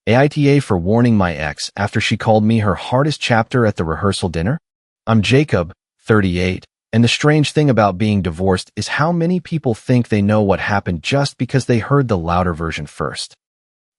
AITA for warning my ex after she called me her hardest chapter at the rehearsal dinner? I'm Jacob, 38, and the strange thing about being divorced is how many people think they know what happened just because they heard the louder version first.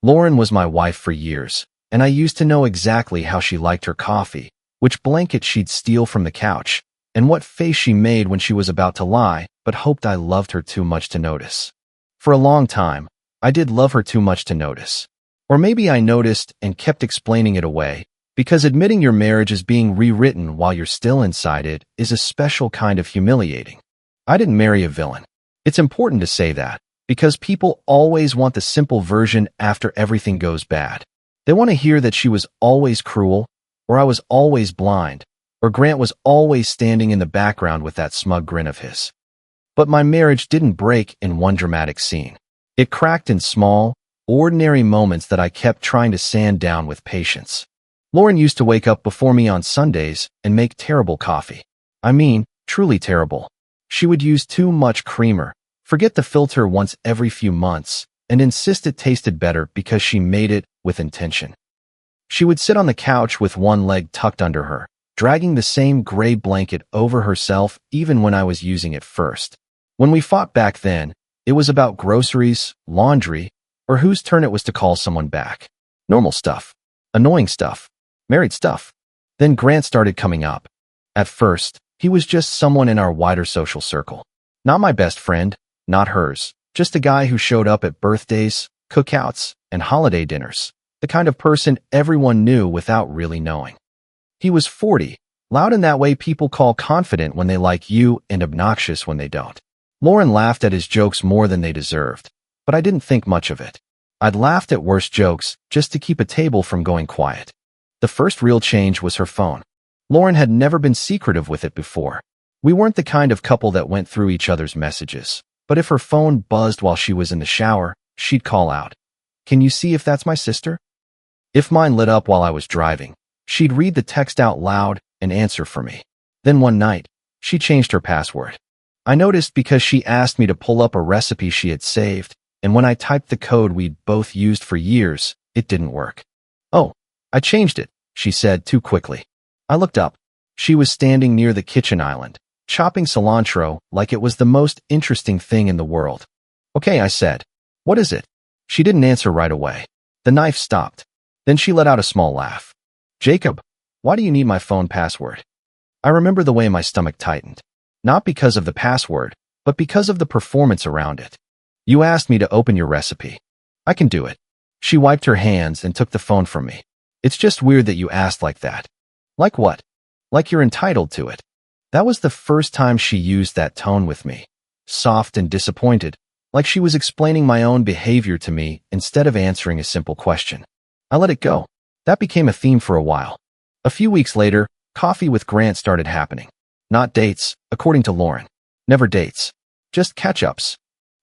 Lauren was my wife for years, and I used to know exactly how she liked her coffee, which blanket she'd steal from the couch, and what face she made when she was about to lie, but hoped I loved her too much to notice. For a long time, I did love her too much to notice. Or maybe I noticed and kept explaining it away, because admitting your marriage is being rewritten while you're still inside it is a special kind of humiliating. I didn't marry a villain. It's important to say that, because people always want the simple version after everything goes bad. They want to hear that she was always cruel, or I was always blind, or Grant was always standing in the background with that smug grin of his. But my marriage didn't break in one dramatic scene. It cracked in small, ordinary moments that I kept trying to sand down with patience. Lauren used to wake up before me on Sundays and make terrible coffee. I mean, truly terrible. She would use too much creamer, forget the filter once every few months, and insist it tasted better because she made it with intention. She would sit on the couch with one leg tucked under her, dragging the same gray blanket over herself even when I was using it first. When we fought back then, it was about groceries, laundry, or whose turn it was to call someone back. Normal stuff. Annoying stuff. Married stuff. Then Grant started coming up. At first, he was just someone in our wider social circle. Not my best friend, not hers, just a guy who showed up at birthdays, cookouts, and holiday dinners. The kind of person everyone knew without really knowing. He was 40, loud in that way people call confident when they like you and obnoxious when they don't. Lauren laughed at his jokes more than they deserved, but I didn't think much of it. I'd laughed at worse jokes just to keep a table from going quiet. The first real change was her phone. Lauren had never been secretive with it before. We weren't the kind of couple that went through each other's messages, but if her phone buzzed while she was in the shower, she'd call out, "Can you see if that's my sister?" If mine lit up while I was driving, she'd read the text out loud and answer for me. Then one night, she changed her password. I noticed because she asked me to pull up a recipe she had saved, and when I typed the code we'd both used for years, it didn't work. "Oh, I changed it," she said too quickly. I looked up. She was standing near the kitchen island, chopping cilantro like it was the most interesting thing in the world. "Okay," I said. "What is it?" She didn't answer right away. The knife stopped. Then she let out a small laugh. "Jacob, why do you need my phone password?" I remember the way my stomach tightened. Not because of the password, but because of the performance around it. "You asked me to open your recipe. I can do it." She wiped her hands and took the phone from me. "It's just weird that you asked like that." "Like what?" "Like you're entitled to it." That was the first time she used that tone with me. Soft and disappointed, like she was explaining my own behavior to me instead of answering a simple question. I let it go. That became a theme for a while. A few weeks later, coffee with Grant started happening. Not dates, according to Lauren. Never dates. Just catch-ups.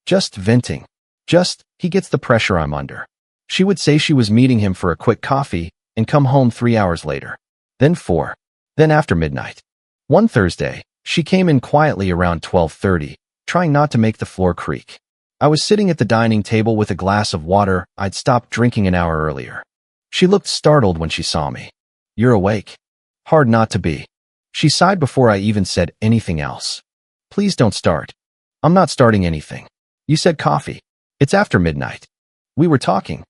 Just venting. Just, he gets the pressure I'm under. She would say she was meeting him for a quick coffee and come home 3 hours later. Then 4. Then after midnight. One Thursday, she came in quietly around 12:30, trying not to make the floor creak. I was sitting at the dining table with a glass of water I'd stopped drinking an hour earlier. She looked startled when she saw me. "You're awake?" Hard not to be. She sighed before I even said anything else. "Please don't start." "I'm not starting anything. You said coffee. It's after midnight." "We were talking."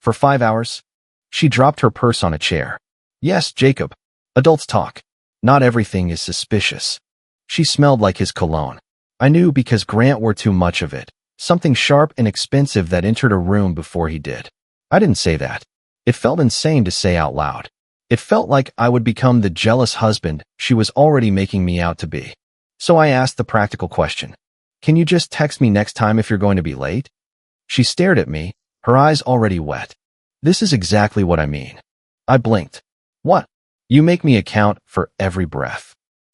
"For 5 hours?" She dropped her purse on a chair. "Yes, Jacob. Adults talk. Not everything is suspicious." She smelled like his cologne. I knew because Grant wore too much of it, something sharp and expensive that entered a room before he did. I didn't say that. It felt insane to say out loud. It felt like I would become the jealous husband she was already making me out to be. So I asked the practical question. "Can you just text me next time if you're going to be late?" She stared at me, her eyes already wet. "This is exactly what I mean." I blinked. "What?" "You make me account for every breath."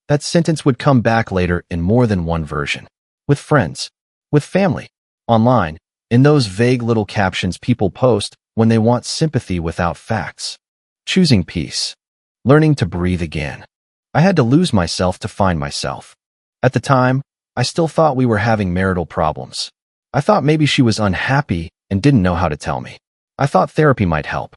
That sentence would come back later in more than one version. With friends. With family. Online. In those vague little captions people post when they want sympathy without facts. Choosing peace. Learning to breathe again. I had to lose myself to find myself. At the time, I still thought we were having marital problems. I thought maybe she was unhappy and didn't know how to tell me. I thought therapy might help.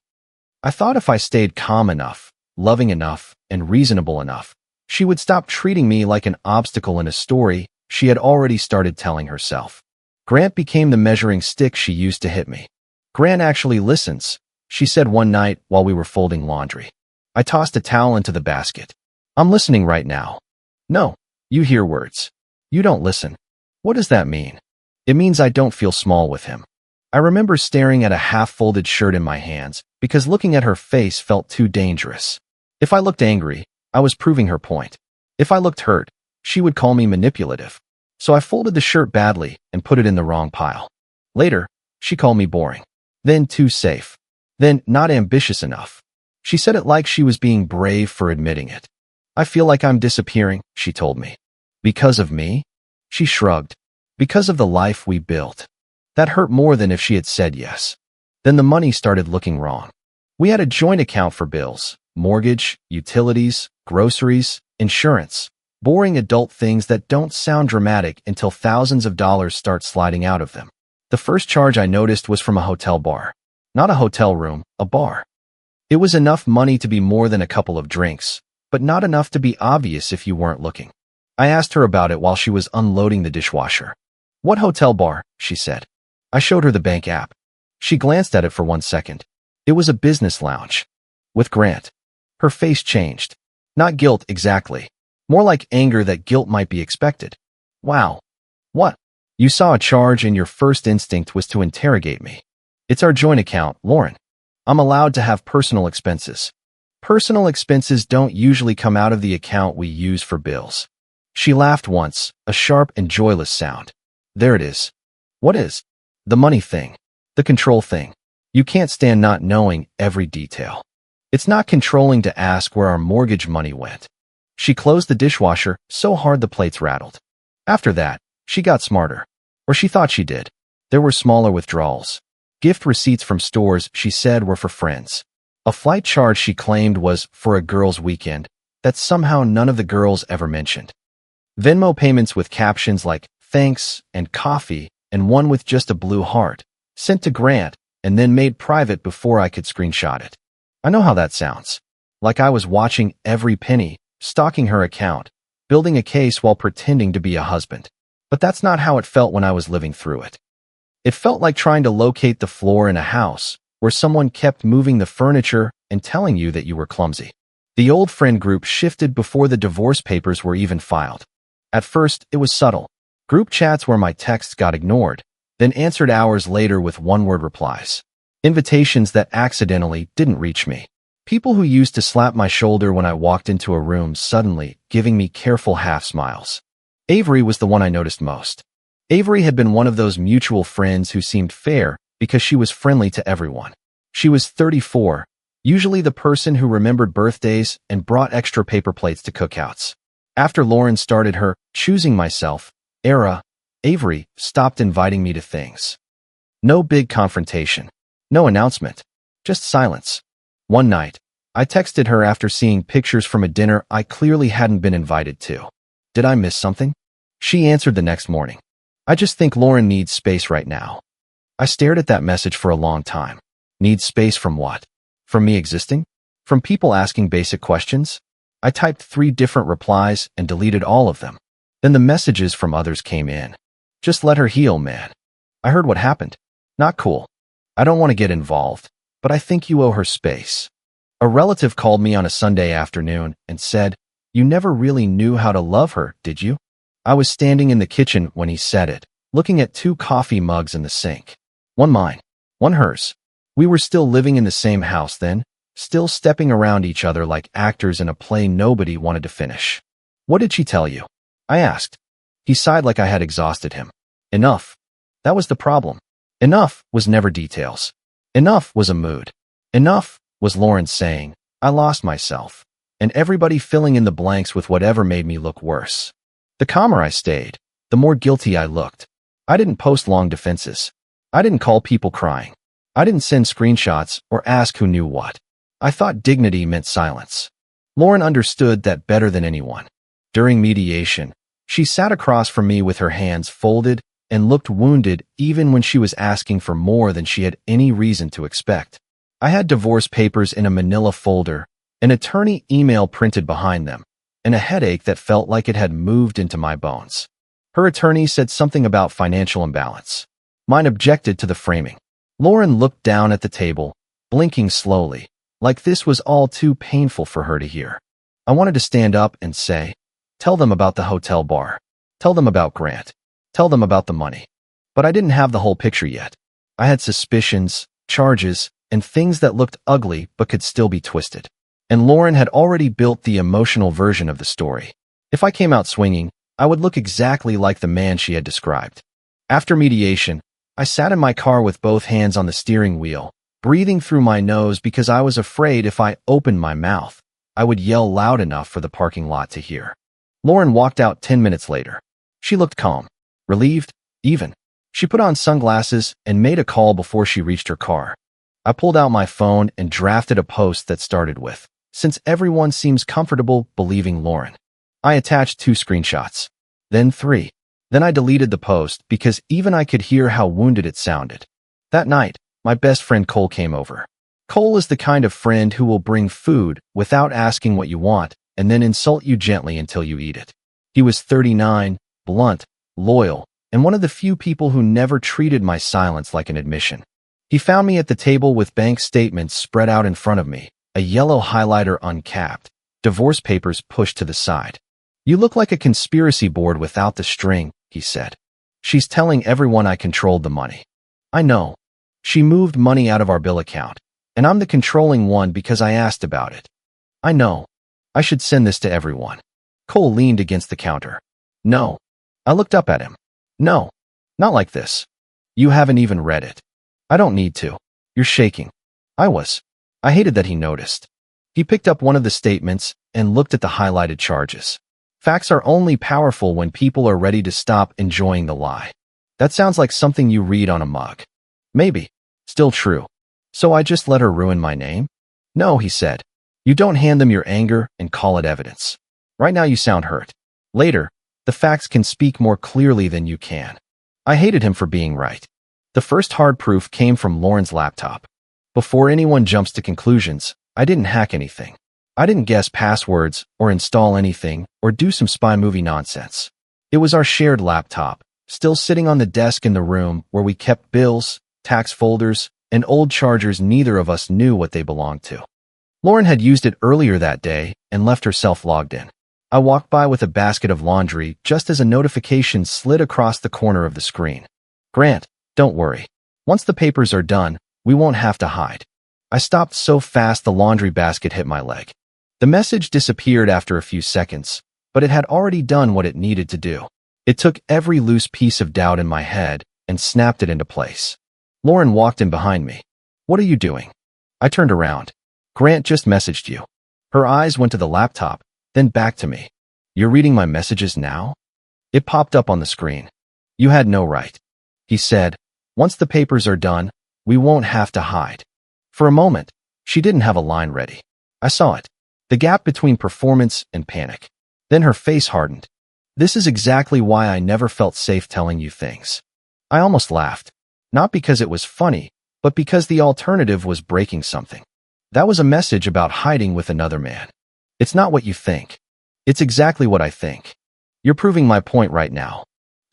I thought if I stayed calm enough, loving enough, and reasonable enough, she would stop treating me like an obstacle in a story she had already started telling herself. Grant became the measuring stick she used to hit me. Grant actually listens, she said one night while we were folding laundry. I tossed a towel into the basket. I'm listening right now. No, you hear words. You don't listen. What does that mean? It means I don't feel small with him. I remember staring at a half-folded shirt in my hands because looking at her face felt too dangerous. If I looked angry, I was proving her point. If I looked hurt, she would call me manipulative. So I folded the shirt badly and put it in the wrong pile. Later, she called me boring. Then too safe. Then not ambitious enough. She said it like she was being brave for admitting it. I feel like I'm disappearing, she told me. Because of me? She shrugged. Because of the life we built. That hurt more than if she had said yes. Then the money started looking wrong. We had a joint account for bills, mortgage, utilities, groceries, insurance. Boring adult things that don't sound dramatic until thousands of dollars start sliding out of them. The first charge I noticed was from a hotel bar. Not a hotel room, a bar. It was enough money to be more than a couple of drinks, but not enough to be obvious if you weren't looking. I asked her about it while she was unloading the dishwasher. What hotel bar? She said. I showed her the bank app. She glanced at it for 1 second. It was a business lounge. With Grant. Her face changed. Not guilt exactly. More like anger that guilt might be expected. Wow. What? You saw a charge and your first instinct was to interrogate me. It's our joint account, Lauren. I'm allowed to have personal expenses. Personal expenses don't usually come out of the account we use for bills. She laughed once, a sharp and joyless sound. There it is. What is? The money thing. The control thing. You can't stand not knowing every detail. It's not controlling to ask where our mortgage money went. She closed the dishwasher so hard the plates rattled. After that, she got smarter. Or she thought she did. There were smaller withdrawals. Gift receipts from stores she said were for friends. A flight charge she claimed was for a girls' weekend that somehow none of the girls ever mentioned. Venmo payments with captions like thanks and coffee and one with just a blue heart, sent to Grant and then made private before I could screenshot it. I know how that sounds. Like I was watching every penny, stalking her account, building a case while pretending to be a husband. But that's not how it felt when I was living through it. It felt like trying to locate the floor in a house where someone kept moving the furniture and telling you that you were clumsy. The old friend group shifted before the divorce papers were even filed. At first, it was subtle. Group chats where my texts got ignored, then answered hours later with one-word replies. Invitations that accidentally didn't reach me. People who used to slap my shoulder when I walked into a room suddenly giving me careful half-smiles. Avery was the one I noticed most. Avery had been one of those mutual friends who seemed fair because she was friendly to everyone. She was 34, usually the person who remembered birthdays and brought extra paper plates to cookouts. After Lauren started her choosing myself era, Avery stopped inviting me to things. No big confrontation. No announcement. Just silence. One night, I texted her after seeing pictures from a dinner I clearly hadn't been invited to. Did I miss something? She answered the next morning. I just think Lauren needs space right now. I stared at that message for a long time. Needs space from what? From me existing? From people asking basic questions? I typed 3 different replies and deleted all of them. Then the messages from others came in. Just let her heal, man. I heard what happened. Not cool. I don't want to get involved, but I think you owe her space. A relative called me on a Sunday afternoon and said, "You never really knew how to love her, did you?" I was standing in the kitchen when he said it, looking at 2 coffee mugs in the sink. One mine, one hers. We were still living in the same house then, still stepping around each other like actors in a play nobody wanted to finish. What did she tell you? I asked. He sighed like I had exhausted him. Enough. That was the problem. Enough was never details. Enough was a mood. Enough was Lauren saying, I lost myself, and everybody filling in the blanks with whatever made me look worse. The calmer I stayed, the more guilty I looked. I didn't post long defenses. I didn't call people crying. I didn't send screenshots or ask who knew what. I thought dignity meant silence. Lauren understood that better than anyone. During mediation, she sat across from me with her hands folded and looked wounded even when she was asking for more than she had any reason to expect. I had divorce papers in a manila folder, an attorney email printed behind them, and a headache that felt like it had moved into my bones. Her attorney said something about financial imbalance. Mine objected to the framing. Lauren looked down at the table, blinking slowly, like this was all too painful for her to hear. I wanted to stand up and say, "Tell them about the hotel bar. Tell them about Grant. Tell them about the money." But I didn't have the whole picture yet. I had suspicions, charges, and things that looked ugly but could still be twisted. And Lauren had already built the emotional version of the story. If I came out swinging, I would look exactly like the man she had described. After mediation, I sat in my car with both hands on the steering wheel, breathing through my nose because I was afraid if I opened my mouth, I would yell loud enough for the parking lot to hear. Lauren walked out 10 minutes later. She looked calm, relieved, even. She put on sunglasses and made a call before she reached her car. I pulled out my phone and drafted a post that started with, "Since everyone seems comfortable believing Lauren." I attached 2 screenshots, then 3. Then I deleted the post because even I could hear how wounded it sounded. That night, my best friend Cole came over. Cole is the kind of friend who will bring food without asking what you want and then insult you gently until you eat it. He was 39, blunt, loyal, and one of the few people who never treated my silence like an admission. He found me at the table with bank statements spread out in front of me, a yellow highlighter uncapped, divorce papers pushed to the side. "You look like a conspiracy board without the string," he said. "She's telling everyone I controlled the money." I know. She moved money out of our bill account, and I'm the controlling one because I asked about it. I know. I should send this to everyone. Cole leaned against the counter. No. I looked up at him. No. Not like this. You haven't even read it. I don't need to. You're shaking. I was. I hated that he noticed. He picked up one of the statements and looked at the highlighted charges. Facts are only powerful when people are ready to stop enjoying the lie. That sounds like something you read on a mug. Maybe. Still true. So I just let her ruin my name? No, he said. You don't hand them your anger and call it evidence. Right now you sound hurt. Later, the facts can speak more clearly than you can. I hated him for being right. The first hard proof came from Lauren's laptop. Before anyone jumps to conclusions, I didn't hack anything. I didn't guess passwords or install anything or do some spy movie nonsense. It was our shared laptop, still sitting on the desk in the room where we kept bills, tax folders, and old chargers neither of us knew what they belonged to. Lauren had used it earlier that day and left herself logged in. I walked by with a basket of laundry just as a notification slid across the corner of the screen. "Grant, don't worry. Once the papers are done, we won't have to hide." I stopped so fast the laundry basket hit my leg. The message disappeared after a few seconds, but it had already done what it needed to do. It took every loose piece of doubt in my head and snapped it into place. Lauren walked in behind me. "What are you doing?" I turned around. "Grant just messaged you." Her eyes went to the laptop, then back to me. "You're reading my messages now?" It popped up on the screen. "You had no right." He said, "Once the papers are done, we won't have to hide." For a moment, she didn't have a line ready. I saw it. The gap between performance and panic. Then her face hardened. "This is exactly why I never felt safe telling you things." I almost laughed. Not because it was funny, but because the alternative was breaking something. That was a message about hiding with another man. It's not what you think. It's exactly what I think. You're proving my point right now.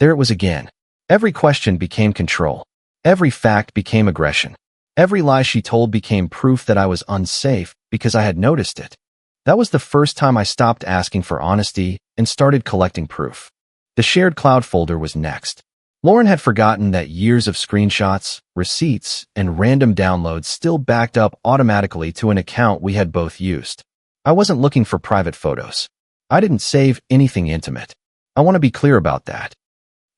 There it was again. Every question became control. Every fact became aggression. Every lie she told became proof that I was unsafe because I had noticed it. That was the first time I stopped asking for honesty and started collecting proof. The shared cloud folder was next. Lauren had forgotten that years of screenshots, receipts, and random downloads still backed up automatically to an account we had both used. I wasn't looking for private photos. I didn't save anything intimate. I want to be clear about that.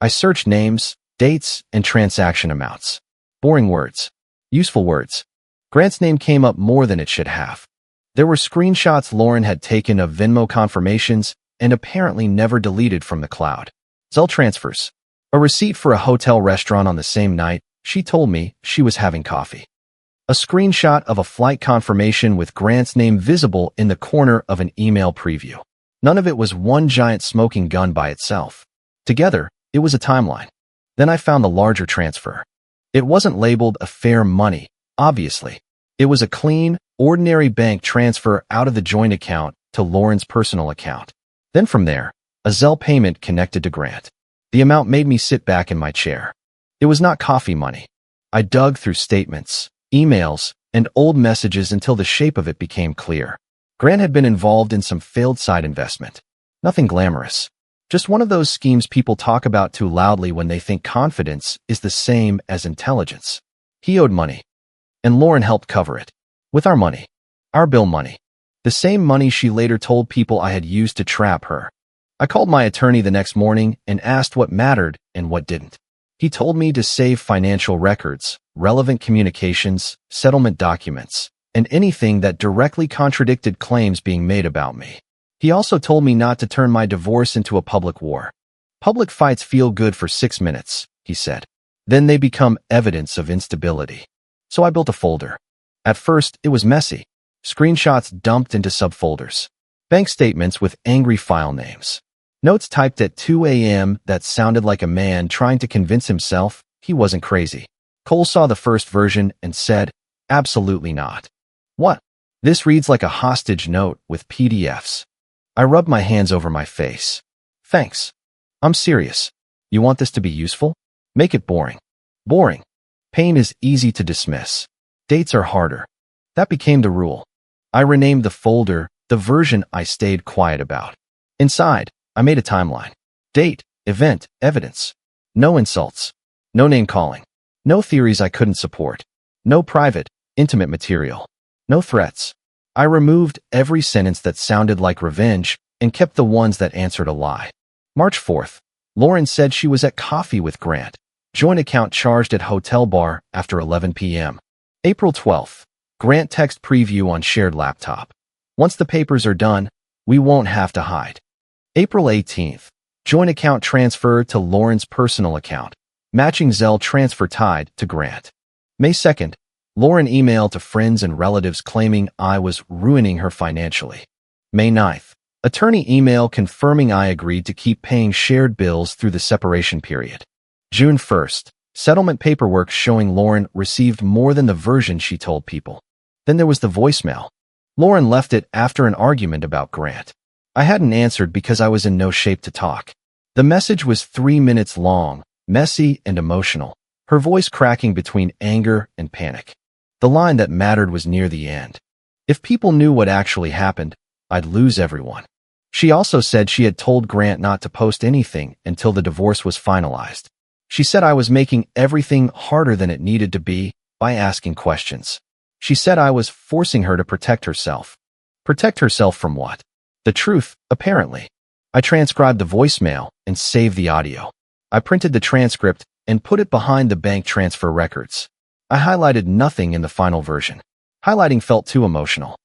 I searched names, dates, and transaction amounts. Boring words. Useful words. Grant's name came up more than it should have. There were screenshots Lauren had taken of Venmo confirmations and apparently never deleted from the cloud. Zelle transfers. A receipt for a hotel restaurant on the same night she told me she was having coffee. A screenshot of a flight confirmation with Grant's name visible in the corner of an email preview. None of it was one giant smoking gun by itself. Together, it was a timeline. Then I found the larger transfer. It wasn't labeled affair money, obviously. It was a clean, ordinary bank transfer out of the joint account to Lauren's personal account. Then from there, a Zelle payment connected to Grant. The amount made me sit back in my chair. It was not coffee money. I dug through statements, emails, and old messages until the shape of it became clear. Grant had been involved in some failed side investment. Nothing glamorous. Just one of those schemes people talk about too loudly when they think confidence is the same as intelligence. He owed money, and Lauren helped cover it. With our money. Our bill money. The same money she later told people I had used to trap her. I called my attorney the next morning and asked what mattered and what didn't. He told me to save financial records, relevant communications, settlement documents, and anything that directly contradicted claims being made about me. He also told me not to turn my divorce into a public war. Public fights feel good for 6 minutes, he said. Then they become evidence of instability. So I built a folder. At first, it was messy. Screenshots dumped into subfolders. Bank statements with angry file names. Notes typed at 2 a.m. that sounded like a man trying to convince himself he wasn't crazy. Cole saw the first version and said, "Absolutely not." "What?" "This reads like a hostage note with PDFs. I rubbed my hands over my face. "Thanks. I'm serious. You want this to be useful? Make it boring." Boring. Pain is easy to dismiss. Dates are harder. That became the rule. I renamed the folder, the version I stayed quiet about. Inside, I made a timeline. Date, event, evidence. No insults. No name calling. No theories I couldn't support. No private, intimate material. No threats. I removed every sentence that sounded like revenge and kept the ones that answered a lie. March 4th. Lauren said she was at coffee with Grant. Joint account charged at hotel bar after 11 p.m. April 12th. Grant text preview on shared laptop. Once the papers are done, we won't have to hide. April 18th. Joint account transfer to Lauren's personal account. Matching Zelle transfer tied to Grant. May 2nd. Lauren emailed to friends and relatives claiming I was ruining her financially. May 9th. Attorney email confirming I agreed to keep paying shared bills through the separation period. June 1st. Settlement paperwork showing Lauren received more than the version she told people. Then there was the voicemail. Lauren left it after an argument about Grant. I hadn't answered because I was in no shape to talk. The message was 3 minutes long, messy and emotional, her voice cracking between anger and panic. The line that mattered was near the end. If people knew what actually happened, I'd lose everyone. She also said she had told Grant not to post anything until the divorce was finalized. She said I was making everything harder than it needed to be by asking questions. She said I was forcing her to protect herself. Protect herself from what? The truth, apparently. I transcribed the voicemail and saved the audio. I printed the transcript and put it behind the bank transfer records. I highlighted nothing in the final version. Highlighting felt too emotional.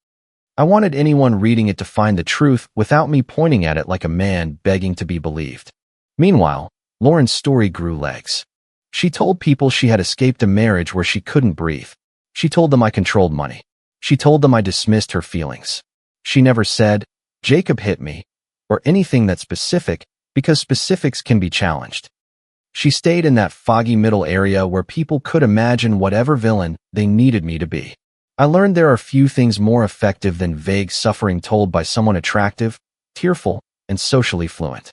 I wanted anyone reading it to find the truth without me pointing at it like a man begging to be believed. Meanwhile, Lauren's story grew legs. She told people she had escaped a marriage where she couldn't breathe. She told them I controlled money. She told them I dismissed her feelings. She never said, "Jacob hit me," or anything that specific, because specifics can be challenged. She stayed in that foggy middle area where people could imagine whatever villain they needed me to be. I learned there are few things more effective than vague suffering told by someone attractive, tearful, and socially fluent.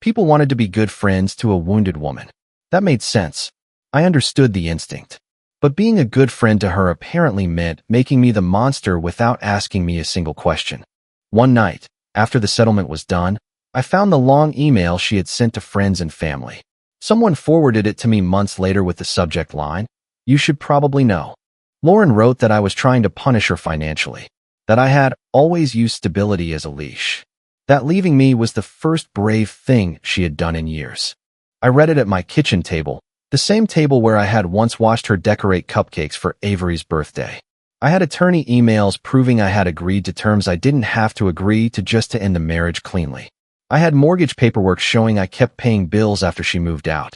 People wanted to be good friends to a wounded woman. That made sense. I understood the instinct. But being a good friend to her apparently meant making me the monster without asking me a single question. One night, after the settlement was done, I found the long email she had sent to friends and family. Someone forwarded it to me months later with the subject line, "You should probably know." Lauren wrote that I was trying to punish her financially, that I had always used stability as a leash, that leaving me was the first brave thing she had done in years. I read it at my kitchen table, the same table where I had once watched her decorate cupcakes for Avery's birthday. I had attorney emails proving I had agreed to terms I didn't have to agree to just to end the marriage cleanly. I had mortgage paperwork showing I kept paying bills after she moved out.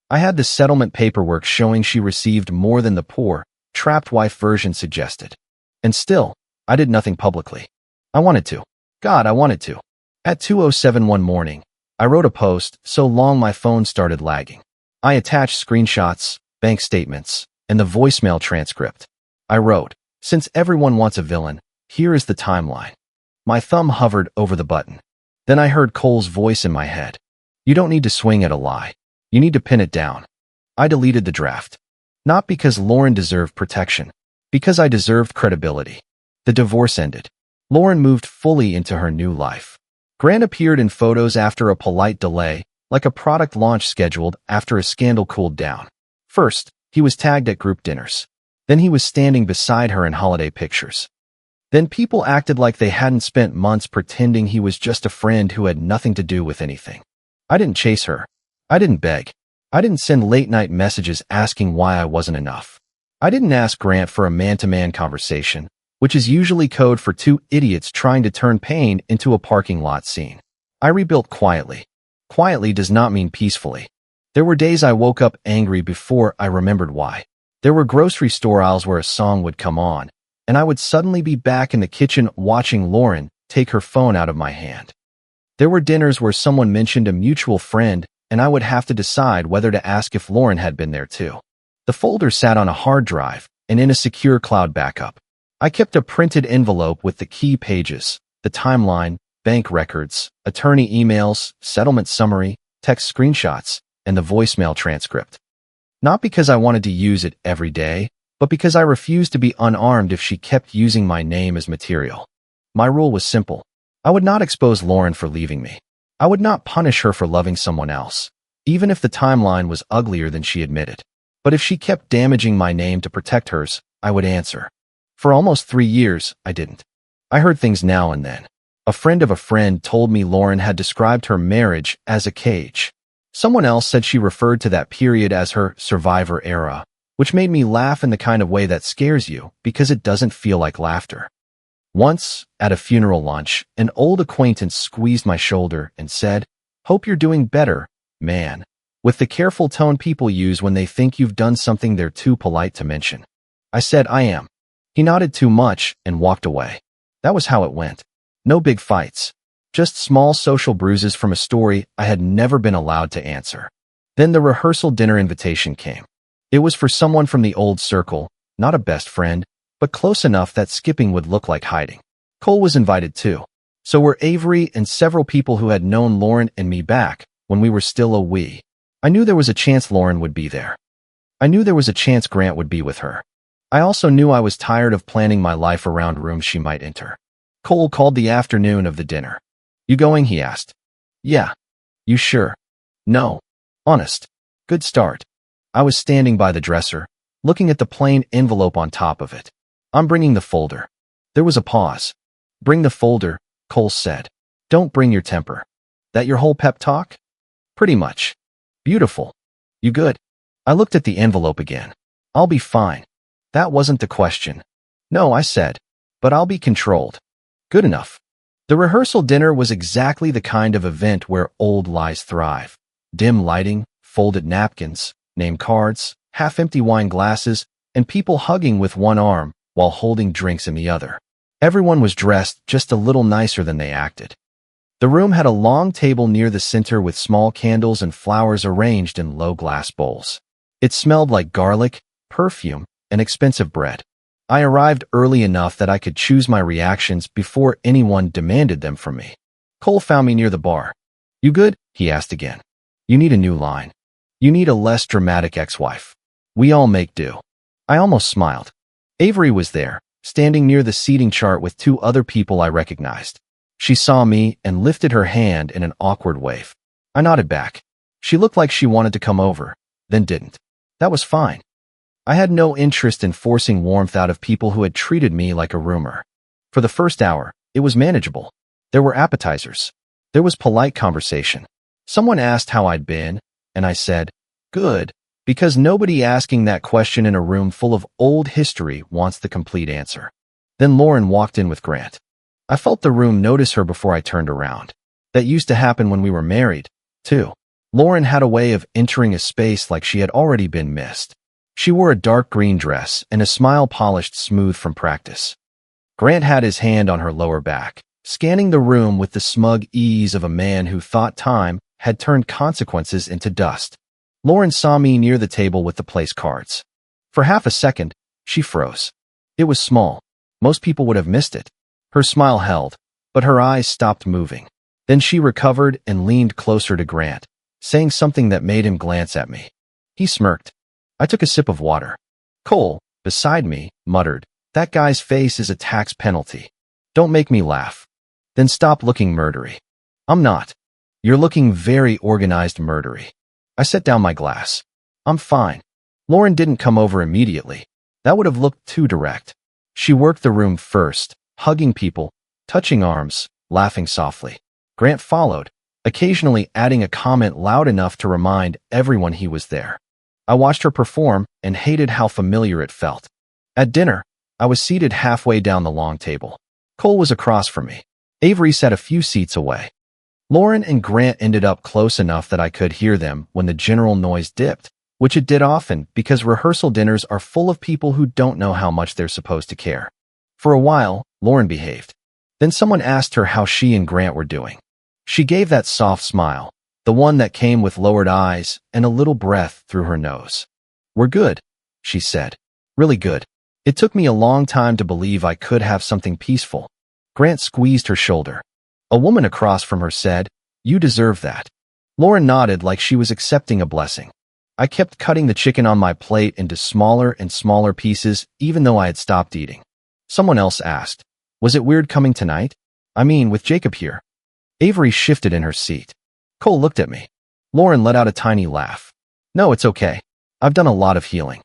I had the settlement paperwork showing she received more than the poor, trapped wife version suggested. And still, I did nothing publicly. I wanted to. God, I wanted to. At 2:07 one morning, I wrote a post so long my phone started lagging. I attached screenshots, bank statements, and the voicemail transcript. I wrote, Since everyone wants a villain, here is the timeline. My thumb hovered over the button. Then I heard Cole's voice in my head. You don't need to swing at a lie. You need to pin it down. I deleted the draft. Not because Lauren deserved protection. Because I deserved credibility. The divorce ended. Lauren moved fully into her new life. Grant appeared in photos after a polite delay, like a product launch scheduled after a scandal cooled down. First, he was tagged at group dinners. Then he was standing beside her in holiday pictures. Then people acted like they hadn't spent months pretending he was just a friend who had nothing to do with anything. I didn't chase her. I didn't beg. I didn't send late-night messages asking why I wasn't enough. I didn't ask Grant for a man-to-man conversation, which is usually code for two idiots trying to turn pain into a parking lot scene. I rebuilt quietly. Quietly does not mean peacefully. There were days I woke up angry before I remembered why. There were grocery store aisles where a song would come on, and I would suddenly be back in the kitchen watching Lauren take her phone out of my hand. There were dinners where someone mentioned a mutual friend, and I would have to decide whether to ask if Lauren had been there too. The folder sat on a hard drive and in a secure cloud backup. I kept a printed envelope with the key pages, the timeline, bank records, attorney emails, settlement summary, text screenshots, and the voicemail transcript. Not because I wanted to use it every day, but because I refused to be unarmed if she kept using my name as material. My rule was simple. I would not expose Lauren for leaving me. I would not punish her for loving someone else, even if the timeline was uglier than she admitted. But if she kept damaging my name to protect hers, I would answer. For almost 3 years, I didn't. I heard things now and then. A friend of a friend told me Lauren had described her marriage as a cage. Someone else said she referred to that period as her survivor era, which made me laugh in the kind of way that scares you because it doesn't feel like laughter. Once, at a funeral lunch, an old acquaintance squeezed my shoulder and said, "Hope you're doing better, man," with the careful tone people use when they think you've done something they're too polite to mention. I said, "I am." He nodded too much and walked away. That was how it went. No big fights. Just small social bruises from a story I had never been allowed to answer. Then the rehearsal dinner invitation came. It was for someone from the old circle, not a best friend, but close enough that skipping would look like hiding. Cole was invited too. So were Avery and several people who had known Lauren and me back when we were still a we. I knew there was a chance Lauren would be there. I knew there was a chance Grant would be with her. I also knew I was tired of planning my life around rooms she might enter. Cole called the afternoon of the dinner. "You going?" he asked. "Yeah." "You sure?" "No. Honest." "Good start." I was standing by the dresser, looking at the plain envelope on top of it. "I'm bringing the folder." There was a pause. "Bring the folder," Cole said. "Don't bring your temper." "That your whole pep talk?" "Pretty much." "Beautiful. You good?" I looked at the envelope again. "I'll be fine." That wasn't the question. "No," I said, "but I'll be controlled." Good enough. The rehearsal dinner was exactly the kind of event where old lies thrive. Dim lighting, folded napkins, name cards, half-empty wine glasses, and people hugging with one arm while holding drinks in the other. Everyone was dressed just a little nicer than they acted. The room had a long table near the center with small candles and flowers arranged in low glass bowls. It smelled like garlic, perfume, and expensive bread. I arrived early enough that I could choose my reactions before anyone demanded them from me. Cole found me near the bar. "You good?" he asked again. "You need a new line. You need a less dramatic ex-wife. We all make do." I almost smiled. Avery was there, standing near the seating chart with 2 other people I recognized. She saw me and lifted her hand in an awkward wave. I nodded back. She looked like she wanted to come over, then didn't. That was fine. I had no interest in forcing warmth out of people who had treated me like a roomer. For the first hour, it was manageable. There were appetizers. There was polite conversation. Someone asked how I'd been, and I said, "Good," because nobody asking that question in a room full of old history wants the complete answer. Then Lauren walked in with Grant. I felt the room notice her before I turned around. That used to happen when we were married, too. Lauren had a way of entering a space like she had already been missed. She wore a dark green dress and a smile polished smooth from practice. Grant had his hand on her lower back, scanning the room with the smug ease of a man who thought time had turned consequences into dust. Lauren saw me near the table with the place cards. For half a second, she froze. It was small. Most people would have missed it. Her smile held, but her eyes stopped moving. Then she recovered and leaned closer to Grant, saying something that made him glance at me. He smirked. I took a sip of water. Cole, beside me, muttered, "That guy's face is a tax penalty. Don't make me laugh." Then stop looking murdery. I'm not. You're looking very organized murdery. I set down my glass. I'm fine. Lauren didn't come over immediately. That would have looked too direct. She worked the room first, hugging people, touching arms, laughing softly. Grant followed, occasionally adding a comment loud enough to remind everyone he was there. I watched her perform and hated how familiar it felt. At dinner, I was seated halfway down the long table. Cole was across from me. Avery sat a few seats away. Lauren and Grant ended up close enough that I could hear them when the general noise dipped, which it did often because rehearsal dinners are full of people who don't know how much they're supposed to care. For a while, Lauren behaved. Then someone asked her how she and Grant were doing. She gave that soft smile, the one that came with lowered eyes and a little breath through her nose. "We're good," she said. "Really good." It took me a long time to believe I could have something peaceful. Grant squeezed her shoulder. A woman across from her said, "You deserve that." Lauren nodded like she was accepting a blessing. I kept cutting the chicken on my plate into smaller and smaller pieces even though I had stopped eating. Someone else asked, "Was it weird coming tonight? I mean, with Jacob here?" Avery shifted in her seat. Cole looked at me. Lauren let out a tiny laugh. "No, it's okay. I've done a lot of healing."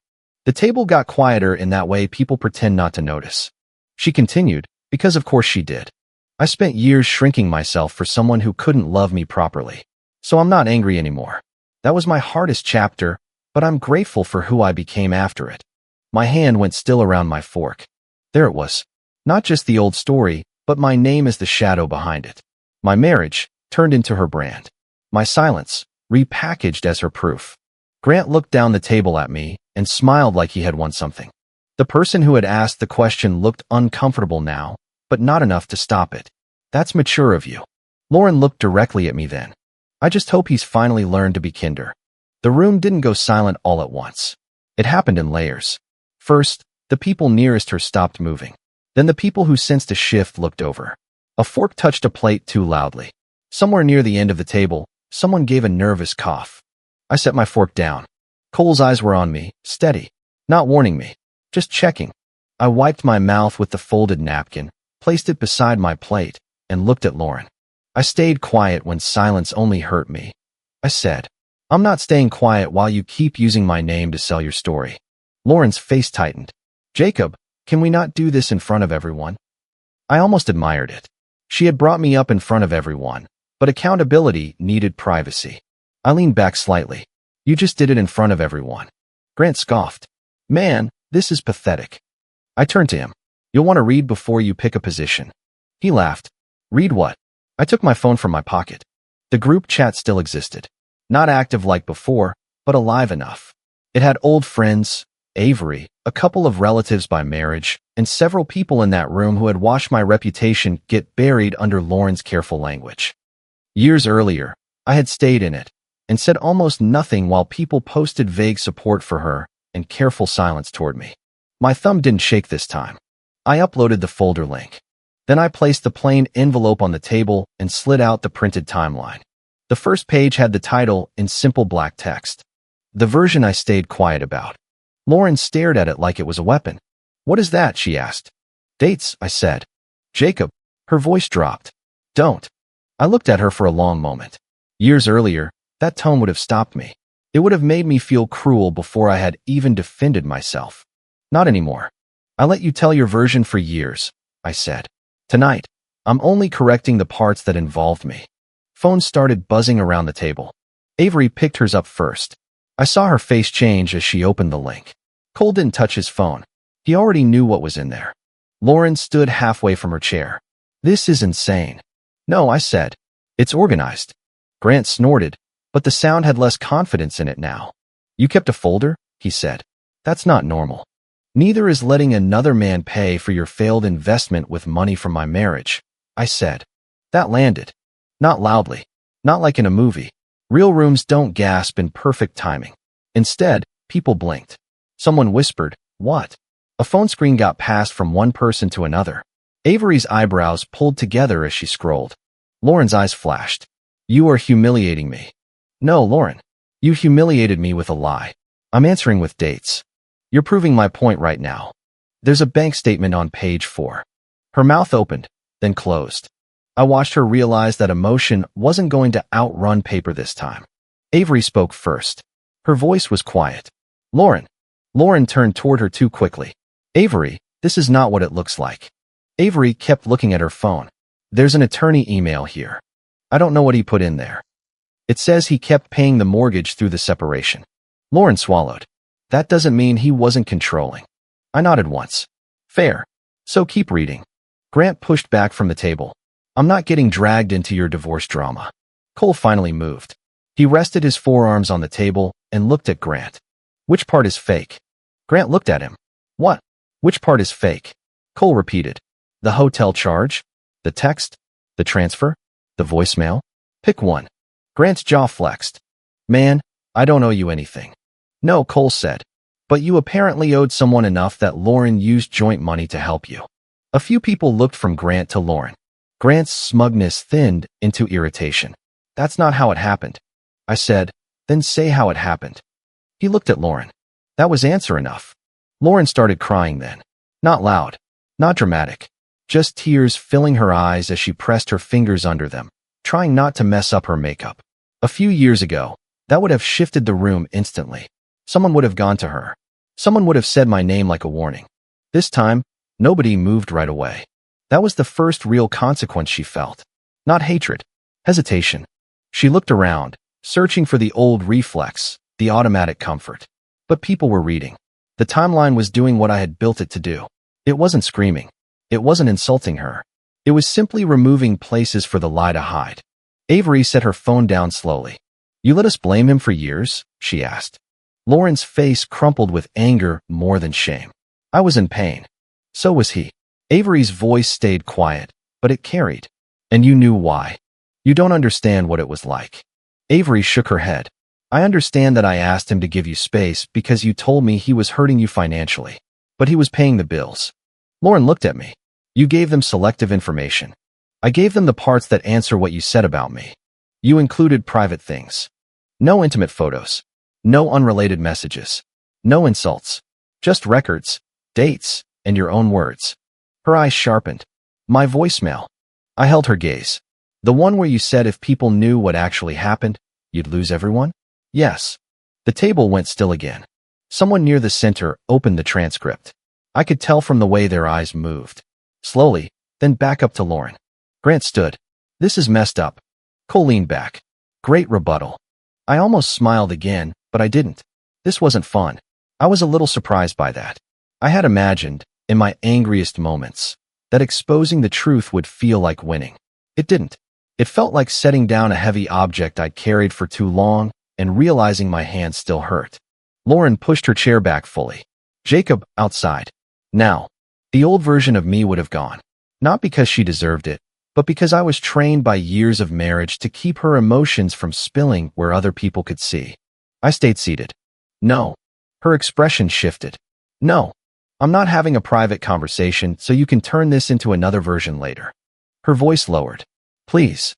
The table got quieter in that way people pretend not to notice. She continued, because of course she did. "I spent years shrinking myself for someone who couldn't love me properly. So I'm not angry anymore. That was my hardest chapter, but I'm grateful for who I became after it." My hand went still around my fork. There it was. Not just the old story, but my name as the shadow behind it. My marriage, turned into her brand. My silence, repackaged as her proof. Grant looked down the table at me and smiled like he had won something. The person who had asked the question looked uncomfortable now, but not enough to stop it. "That's mature of you." Lauren looked directly at me then. "I just hope he's finally learned to be kinder." The room didn't go silent all at once. It happened in layers. First, the people nearest her stopped moving. Then the people who sensed a shift looked over. A fork touched a plate too loudly. Somewhere near the end of the table, someone gave a nervous cough. I set my fork down. Cole's eyes were on me, steady, not warning me, just checking. I wiped my mouth with the folded napkin, placed it beside my plate, and looked at Lauren. I stayed quiet when silence only hurt me. I said, "I'm not staying quiet while you keep using my name to sell your story." Lauren's face tightened. "Jacob, can we not do this in front of everyone?" I almost admired it. She had brought me up in front of everyone, but accountability needed privacy. I leaned back slightly. "You just did it in front of everyone." Grant scoffed. "Man, this is pathetic." I turned to him. "You'll want to read before you pick a position." He laughed. "Read what?" I took my phone from my pocket. The group chat still existed. Not active like before, but alive enough. It had old friends, Avery, a couple of relatives by marriage, and several people in that room who had watched my reputation get buried under Lauren's careful language. Years earlier, I had stayed in it and said almost nothing while people posted vague support for her and careful silence toward me. My thumb didn't shake this time. I uploaded the folder link. Then I placed the plain envelope on the table and slid out the printed timeline. The first page had the title in simple black text. The version I stayed quiet about. Lauren stared at it like it was a weapon. "What is that?" she asked. "Dates," I said. "Jacob." Her voice dropped. "Don't." I looked at her for a long moment. Years earlier, that tone would have stopped me. It would have made me feel cruel before I had even defended myself. Not anymore. "I let you tell your version for years," I said. "Tonight, I'm only correcting the parts that involved me." Phones started buzzing around the table. Avery picked hers up first. I saw her face change as she opened the link. Cole didn't touch his phone. He already knew what was in there. Lauren stood halfway from her chair. "This is insane." "No," I said. "It's organized." Grant snorted, but the sound had less confidence in it now. "You kept a folder?" he said. "That's not normal." "Neither is letting another man pay for your failed investment with money from my marriage," I said. That landed. Not loudly. Not like in a movie. Real rooms don't gasp in perfect timing. Instead, people blinked. Someone whispered, "What?" A phone screen got passed from one person to another. Avery's eyebrows pulled together as she scrolled. Lauren's eyes flashed. You are humiliating me. No, Lauren. You humiliated me with a lie. I'm answering with dates. You're proving my point right now. There's a bank statement on page 4. Her mouth opened, then closed. I watched her realize that emotion wasn't going to outrun paper this time. Avery spoke first. Her voice was quiet. Lauren. Lauren turned toward her too quickly. Avery, this is not what it looks like. Avery kept looking at her phone. There's an attorney email here. I don't know what he put in there. It says he kept paying the mortgage through the separation. Lauren swallowed. That doesn't mean he wasn't controlling. I nodded once. Fair. So keep reading. Grant pushed back from the table. I'm not getting dragged into your divorce drama. Cole finally moved. He rested his forearms on the table and looked at Grant. Which part is fake? Grant looked at him. What? Which part is fake? Cole repeated. The hotel charge? The text? The transfer? The voicemail? Pick one. Grant's jaw flexed. Man, I don't owe you anything. No, Cole said. But you apparently owed someone enough that Lauren used joint money to help you. A few people looked from Grant to Lauren. Grant's smugness thinned into irritation. That's not how it happened. I said, then say how it happened. He looked at Lauren. That was answer enough. Lauren started crying then. Not loud. Not dramatic. Just tears filling her eyes as she pressed her fingers under them, trying not to mess up her makeup. A few years ago, that would have shifted the room instantly. Someone would have gone to her. Someone would have said my name like a warning. This time, nobody moved right away. That was the first real consequence she felt. Not hatred. Hesitation. She looked around, searching for the old reflex, the automatic comfort. But people were reading. The timeline was doing what I had built it to do. It wasn't screaming. It wasn't insulting her. It was simply removing places for the lie to hide. Avery set her phone down slowly. You let us blame him for years? She asked. Lauren's face crumpled with anger more than shame. I was in pain. So was he. Avery's voice stayed quiet, but it carried. And you knew why. You don't understand what it was like. Avery shook her head. I understand that I asked him to give you space because you told me he was hurting you financially. But he was paying the bills. Lauren looked at me. You gave them selective information. I gave them the parts that answer what you said about me. You included private things. No intimate photos. No unrelated messages. No insults. Just records, dates, and your own words. Her eyes sharpened. My voicemail. I held her gaze. The one where you said if people knew what actually happened, you'd lose everyone? Yes. The table went still again. Someone near the center opened the transcript. I could tell from the way their eyes moved. Slowly, then back up to Lauren. Grant stood. This is messed up. Cole leaned back. Great rebuttal. I almost smiled again, but I didn't. This wasn't fun. I was a little surprised by that. I had imagined, in my angriest moments, that exposing the truth would feel like winning. It didn't. It felt like setting down a heavy object I'd carried for too long and realizing my hand still hurt. Lauren pushed her chair back fully. Jacob, outside. Now. The old version of me would have gone. Not because she deserved it, but because I was trained by years of marriage to keep her emotions from spilling where other people could see. I stayed seated. No. Her expression shifted. No. I'm not having a private conversation, so you can turn this into another version later. Her voice lowered. Please.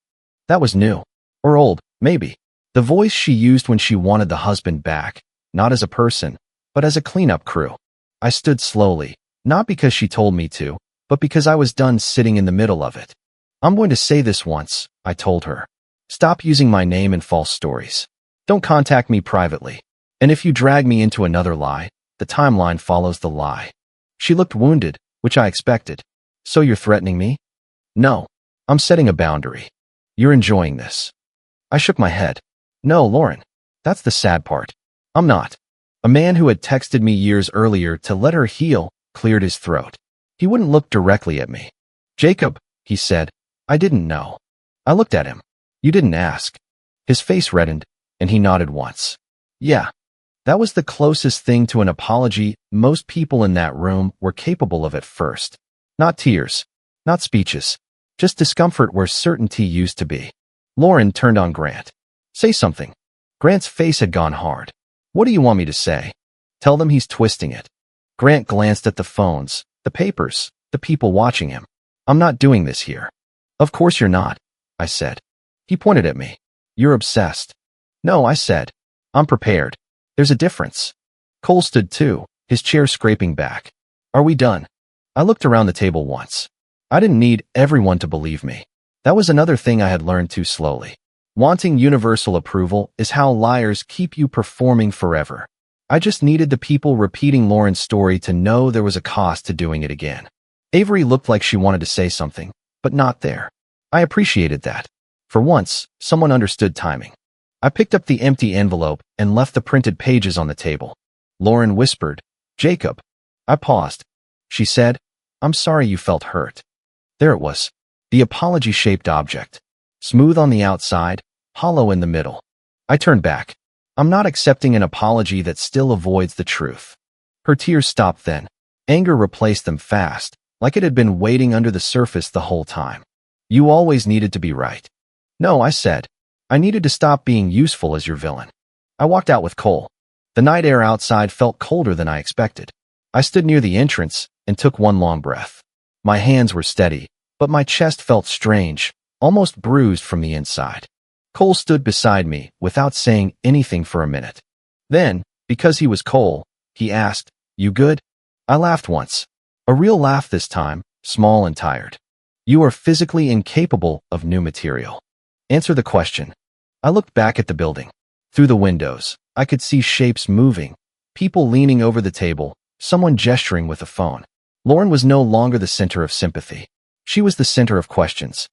That was new. Or old, maybe. The voice she used when she wanted the husband back, not as a person, but as a cleanup crew. I stood slowly, not because she told me to, but because I was done sitting in the middle of it. I'm going to say this once, I told her. Stop using my name in false stories. Don't contact me privately. And if you drag me into another lie, the timeline follows the lie. She looked wounded, which I expected. So you're threatening me? No. I'm setting a boundary. You're enjoying this. I shook my head. No, Lauren. That's the sad part. I'm not. A man who had texted me years earlier to let her heal cleared his throat. He wouldn't look directly at me. Jacob, he said. I didn't know. I looked at him. You didn't ask. His face reddened, and he nodded once. Yeah. That was the closest thing to an apology most people in that room were capable of at first. Not tears. Not speeches. Just discomfort where certainty used to be. Lauren turned on Grant. Say something. Grant's face had gone hard. What do you want me to say? Tell them he's twisting it. Grant glanced at the phones, the papers, the people watching him. I'm not doing this here. Of course you're not, I said. He pointed at me. You're obsessed. No, I said. I'm prepared. There's a difference. Cole stood too, his chair scraping back. Are we done? I looked around the table once. I didn't need everyone to believe me. That was another thing I had learned too slowly. Wanting universal approval is how liars keep you performing forever. I just needed the people repeating Lauren's story to know there was a cost to doing it again. Avery looked like she wanted to say something, but not there. I appreciated that. For once, someone understood timing. I picked up the empty envelope and left the printed pages on the table. Lauren whispered, Jacob. I paused. She said, I'm sorry you felt hurt. There it was. The apology-shaped object. Smooth on the outside, hollow in the middle. I turned back. I'm not accepting an apology that still avoids the truth. Her tears stopped then. Anger replaced them fast, like it had been waiting under the surface the whole time. You always needed to be right. No, I said. I needed to stop being useful as your villain. I walked out with Cole. The night air outside felt colder than I expected. I stood near the entrance and took one long breath. My hands were steady, but my chest felt strange, almost bruised from the inside. Cole stood beside me without saying anything for a minute. Then, because he was Cole, he asked, You good? I laughed once. A real laugh this time, small and tired. You are physically incapable of new material. Answer the question. I looked back at the building. Through the windows, I could see shapes moving, people leaning over the table, someone gesturing with a phone. Lauren was no longer the center of sympathy. She was the center of questions.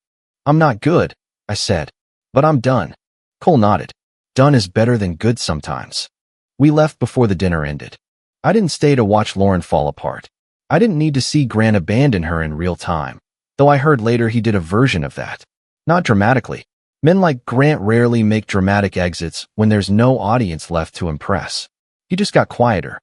I'm not good, I said, but I'm done. Cole nodded. Done is better than good sometimes. We left before the dinner ended. I didn't stay to watch Lauren fall apart. I didn't need to see Grant abandon her in real time, though I heard later he did a version of that. Not dramatically. Men like Grant rarely make dramatic exits when there's no audience left to impress. He just got quieter.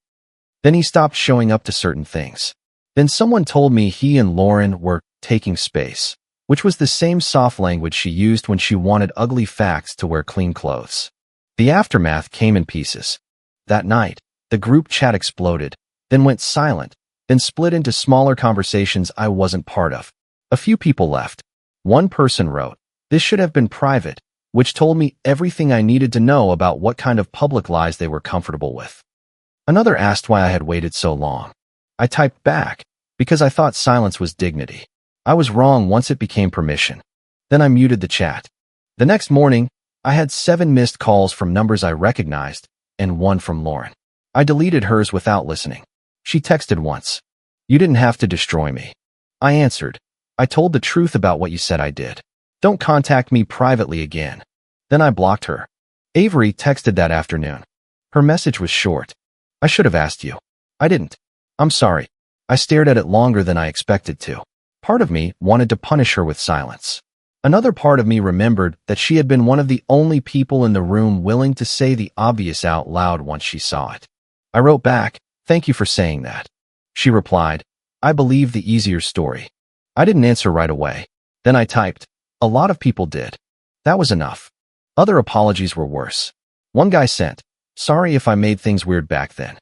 Then he stopped showing up to certain things. Then someone told me he and Lauren were taking space, which was the same soft language she used when she wanted ugly facts to wear clean clothes. The aftermath came in pieces. That night, the group chat exploded, then went silent, then split into smaller conversations I wasn't part of. A few people left. One person wrote, This should have been private, which told me everything I needed to know about what kind of public lies they were comfortable with. Another asked why I had waited so long. I typed back, because I thought silence was dignity. I was wrong once it became permission. Then I muted the chat. The next morning, I had 7 missed calls from numbers I recognized, and 1 from Lauren. I deleted hers without listening. She texted once. You didn't have to destroy me. I answered. I told the truth about what you said I did. Don't contact me privately again. Then I blocked her. Avery texted that afternoon. Her message was short. I should have asked you. I didn't. I'm sorry. I stared at it longer than I expected to. Part of me wanted to punish her with silence. Another part of me remembered that she had been one of the only people in the room willing to say the obvious out loud once she saw it. I wrote back, Thank you for saying that. She replied, I believe the easier story. I didn't answer right away. Then I typed, A lot of people did. That was enough. Other apologies were worse. One guy sent, Sorry if I made things weird back then.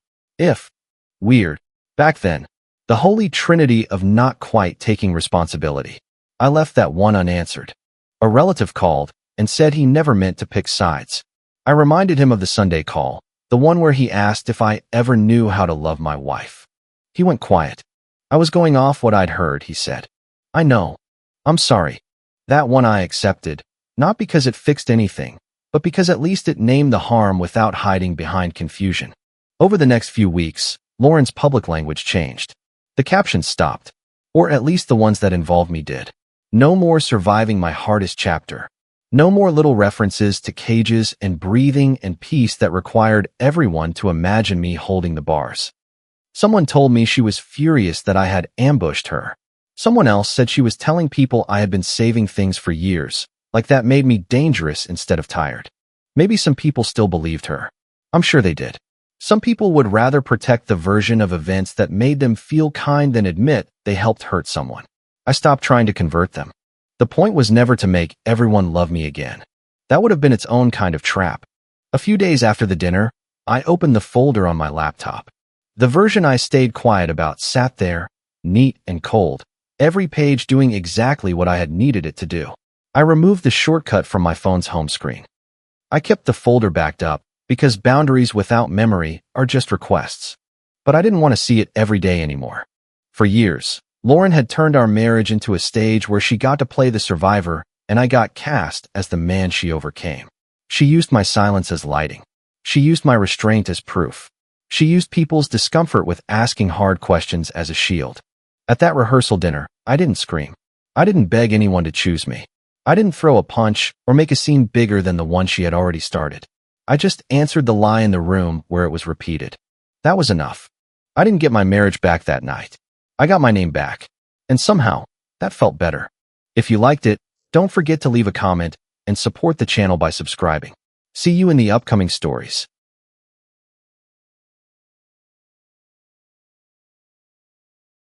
Weird. Back then. The holy trinity of not quite taking responsibility. I left that one unanswered. A relative called and said he never meant to pick sides. I reminded him of the Sunday call, the one where he asked if I ever knew how to love my wife. He went quiet. I was going off what I'd heard, he said. I know. I'm sorry. That one I accepted, not because it fixed anything, but because at least it named the harm without hiding behind confusion. Over the next few weeks, Lauren's public language changed. The captions stopped, or at least the ones that involved me did. No more surviving my hardest chapter. No more little references to cages and breathing and peace that required everyone to imagine me holding the bars. Someone told me she was furious that I had ambushed her. Someone else said she was telling people I had been saving things for years, like that made me dangerous instead of tired. Maybe some people still believed her. I'm sure they did. Some people would rather protect the version of events that made them feel kind than admit they helped hurt someone. I stopped trying to convert them. The point was never to make everyone love me again. That would have been its own kind of trap. A few days after the dinner, I opened the folder on my laptop. The version I stayed quiet about sat there, neat and cold, every page doing exactly what I had needed it to do. I removed the shortcut from my phone's home screen. I kept the folder backed up because boundaries without memory are just requests. But I didn't want to see it every day anymore. For years, Lauren had turned our marriage into a stage where she got to play the survivor and I got cast as the man she overcame. She used my silence as lighting. She used my restraint as proof. She used people's discomfort with asking hard questions as a shield. At that rehearsal dinner, I didn't scream. I didn't beg anyone to choose me. I didn't throw a punch or make a scene bigger than the one she had already started. I just answered the lie in the room where it was repeated. That was enough. I didn't get my marriage back that night. I got my name back. And somehow, that felt better. If you liked it, don't forget to leave a comment and support the channel by subscribing. See you in the upcoming stories.